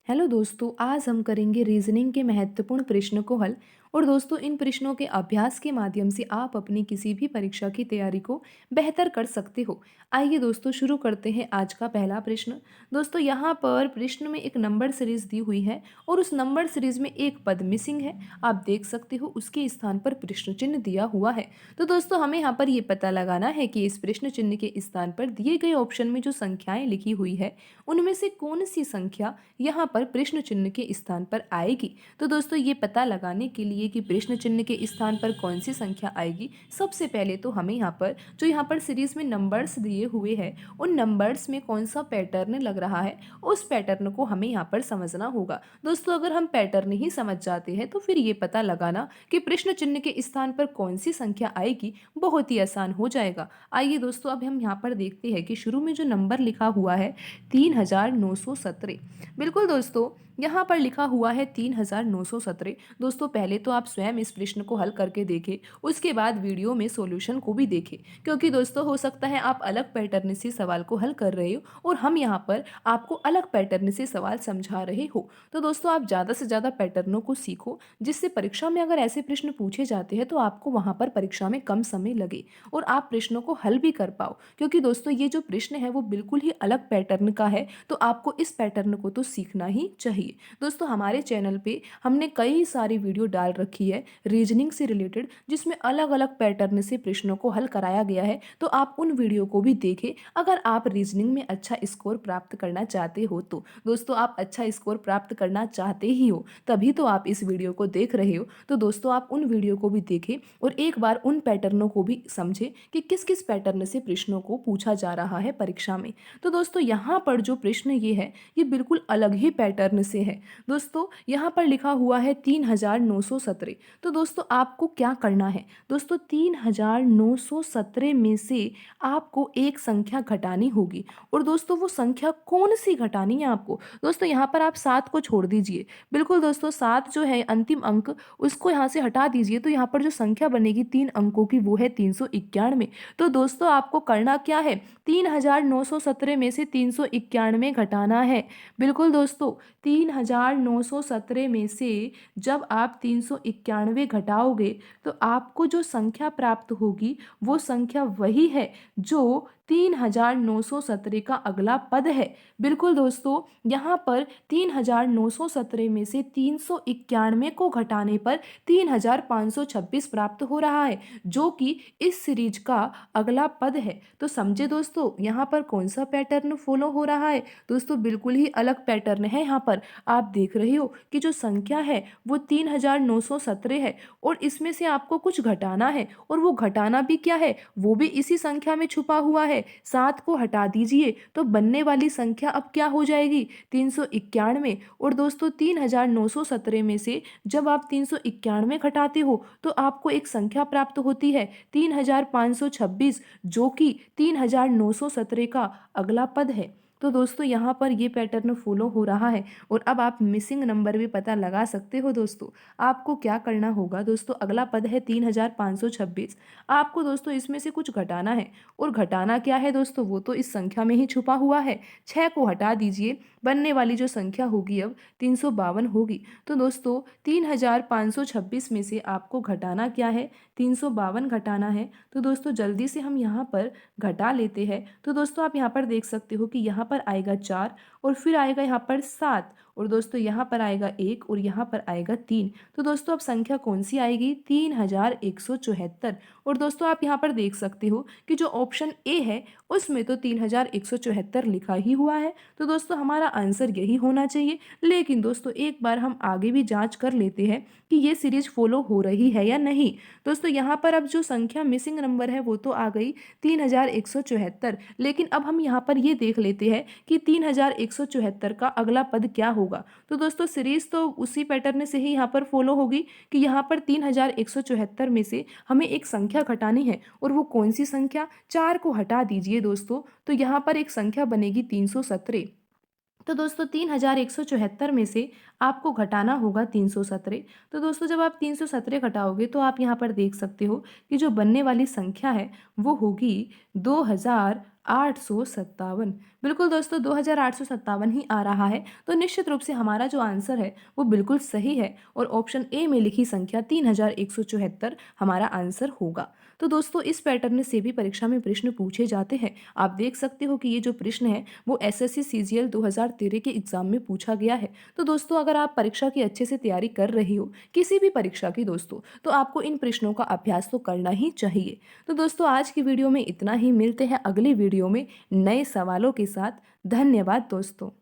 Hello दोस्तों, आज हम करेंगे रीजनिंग के महत्वपूर्ण प्रश्न को हल। और दोस्तों, इन प्रश्नों के अभ्यास के माध्यम से आप अपनी किसी भी परीक्षा की तैयारी को बेहतर कर सकते हो। आइए दोस्तों, शुरू करते हैं आज का पहला प्रश्न। दोस्तों, यहाँ पर प्रश्न में एक नंबर सीरीज दी हुई है और उस नंबर सीरीज में एक पद मिसिंग है। आप देख सकते हो उसके स्थान पर प्रश्न चिन्ह दिया हुआ है। तो दोस्तों, हमें यहाँ पर ये पता लगाना है कि इस प्रश्न चिन्ह के स्थान पर दिए गए ऑप्शन में जो संख्याएं लिखी हुई है उनमें से कौन सी संख्या यहाँ पर प्रश्न चिन्ह के स्थान पर आएगी। तो दोस्तों, ये पता लगाने के लिए कि प्रश्न चिन्ह के स्थान पर कौन सी संख्या आएगी, सबसे पहले तो हमें यहाँ पर सीरीज में नंबर्स दिए हुए हैं, उन नंबर्स में कौन सा पैटर्न लग रहा है उस पैटर्न को हमें यहाँ पर समझना होगा। दोस्तों, अगर हम पैटर्न ही समझ जाते हैं तो फिर ये पता लगाना कि प्रश्न चिन्ह के स्थान पर कौन सी संख्या आएगी बहुत ही आसान हो जाएगा। आइए दोस्तों, अब हम यहाँ पर देखते हैं कि शुरू में जो नंबर लिखा हुआ है 3917। बिल्कुल दोस्तों, यहाँ पर लिखा हुआ है 3917। दोस्तों, पहले तो आप स्वयं इस प्रश्न को हल करके देखें, उसके बाद वीडियो में सॉल्यूशन को भी देखें, क्योंकि दोस्तों हो सकता है आप अलग पैटर्न से सवाल को हल कर रहे हो और हम यहाँ पर आपको अलग पैटर्न से सवाल समझा रहे हो। तो दोस्तों, आप ज़्यादा से ज़्यादा पैटर्नों को सीखो, जिससे परीक्षा में अगर ऐसे प्रश्न पूछे जाते हैं तो आपको वहाँ पर परीक्षा में कम समय लगे और आप प्रश्नों को हल भी कर पाओ। क्योंकि दोस्तों, ये जो प्रश्न है वो बिल्कुल ही अलग पैटर्न का है, तो आपको इस पैटर्न को तो सीखना ही चाहिए। दोस्तों, हमारे चैनल पे हमने कई सारी वीडियो डाल रखी है रीजनिंग से रिलेटेड, जिसमें अलग अलग पैटर्न से प्रश्नों को हल कराया गया है, तो आप उन वीडियो को भी देखें अगर आप रीजनिंग में अच्छा स्कोर प्राप्त करना चाहते हो। तो दोस्तों, आप अच्छा स्कोर प्राप्त करना चाहते ही हो तभी तो आप इस वीडियो को देख रहे हो। तो दोस्तों, आप उन वीडियो को भी देखें और एक बार उन पैटर्नों को भी समझें कि किस किस पैटर्न से प्रश्नों को पूछा जा रहा है परीक्षा में। तो दोस्तों, यहाँ पर जो प्रश्न ये है ये बिल्कुल अलग ही पैटर्न से है। दोस्तों, यहाँ पर लिखा हुआ है 3917। तो दोस्तों, आपको क्या करना है? दोस्तों, 3917 में से आपको एक संख्या घटानी होगी। और दोस्तों, वो संख्या कौन सी घटानी है आपको? दोस्तों, यहाँ पर आप 7 को छोड़ दीजिए। बिल्कुल दोस्तों, 7 जो है अंतिम अंक, उसको यहाँ से हटा दीजिए, तो यहाँ पर जो संख्या बनेगी 3 अंकों की वो है 391। तो दोस्तों, आपको करना क्या है? 3917 में से 391 घटाना है। बिल्कुल दोस्तों, 3917 में से जब आप 391 घटाओगे तो आपको जो संख्या प्राप्त होगी वो संख्या वही है जो 3917 का अगला पद है। बिल्कुल दोस्तों, यहाँ पर 3917 में से 391 को घटाने पर 3526 प्राप्त हो रहा है, जो कि इस सीरीज का अगला पद है। तो समझे दोस्तों, यहाँ पर कौन सा पैटर्न फॉलो हो रहा है? दोस्तों, बिल्कुल ही अलग पैटर्न है। यहाँ पर आप देख रहे हो कि जो संख्या है वो 3917 है और इसमें से आपको कुछ घटाना है, और वो घटाना भी क्या है, वो भी इसी संख्या में छुपा हुआ है। 7 को हटा दीजिए तो बनने वाली संख्या अब क्या हो जाएगी? 391। और दोस्तों, 3917 में से जब आप 391 घटाते हो तो आपको एक संख्या प्राप्त होती है 3526, जो कि 3917 का अगला पद है। तो दोस्तों, यहाँ पर ये पैटर्न फॉलो हो रहा है और अब आप मिसिंग नंबर भी पता लगा सकते हो। दोस्तों, आपको क्या करना होगा? दोस्तों, अगला पद है 3526। आपको दोस्तों इसमें से कुछ घटाना है, और घटाना क्या है दोस्तों? वो तो इस संख्या में ही छुपा हुआ है। 6 को हटा दीजिए, बनने वाली जो संख्या होगी अब 352 होगी। तो दोस्तों, 3526 में से आपको घटाना क्या है? 352 घटाना है। तो दोस्तों, जल्दी से हम यहाँ पर घटा लेते हैं। तो दोस्तों, आप यहाँ पर देख सकते हो कि यहाँ पर आएगा 4 और फिर आएगा यहाँ पर 7, और दोस्तों यहाँ पर आएगा 1 और यहाँ पर आएगा 3। तो दोस्तों, अब संख्या कौन सी आएगी? 3174। और दोस्तों, आप यहाँ पर देख सकते हो कि जो ऑप्शन ए है उसमें तो 3174 लिखा ही हुआ है। तो दोस्तों, हमारा आंसर यही होना चाहिए। लेकिन दोस्तों, एक बार हम आगे भी जांच कर लेते हैं कि ये सीरीज फॉलो हो रही है या नहीं। दोस्तों, यहाँ पर अब जो संख्या मिसिंग नंबर है वो तो आ गई 3174, लेकिन अब हम यहाँ पर ये देख लेते हैं कि 3174 का अगला पद क्या होगा। तो दोस्तों, सीरीज तो उसी पैटर्न से ही यहाँ पर फॉलो होगी कि यहाँ पर 3174 में से हमें एक संख्या घटानी है, और वो कौन सी संख्या? 4 को हटा दीजिए दोस्तों, तो यहाँ पर एक संख्या बनेगी 317। तो दोस्तों, 3174 में से आपको घटाना होगा 317। तो दोस्तों, जब आप 317 घटाओगे तो आप यहाँ पर देख सकते हो कि जो बनने वाली संख्या है वो होगी 857। बिल्कुल दोस्तों 2857 ही आ रहा है, तो निश्चित रूप से हमारा जो आंसर है वो बिल्कुल सही है और ऑप्शन ए में लिखी संख्या 3174 हमारा आंसर होगा। तो दोस्तों इस पैटर्न से भी परीक्षा में प्रश्न पूछे जाते हैं। आप देख सकते हो कि ये जो प्रश्न है वो एसएससी सीजीएल 2013 के एग्जाम में पूछा गया है। तो दोस्तों अगर आप परीक्षा की अच्छे से तैयारी कर रही हो, किसी भी परीक्षा की दोस्तों, तो आपको इन प्रश्नों का अभ्यास तो करना ही चाहिए। तो दोस्तों आज की वीडियो में इतना ही, मिलते हैं अगली वीडियो में नए सवालों के साथ। धन्यवाद दोस्तों।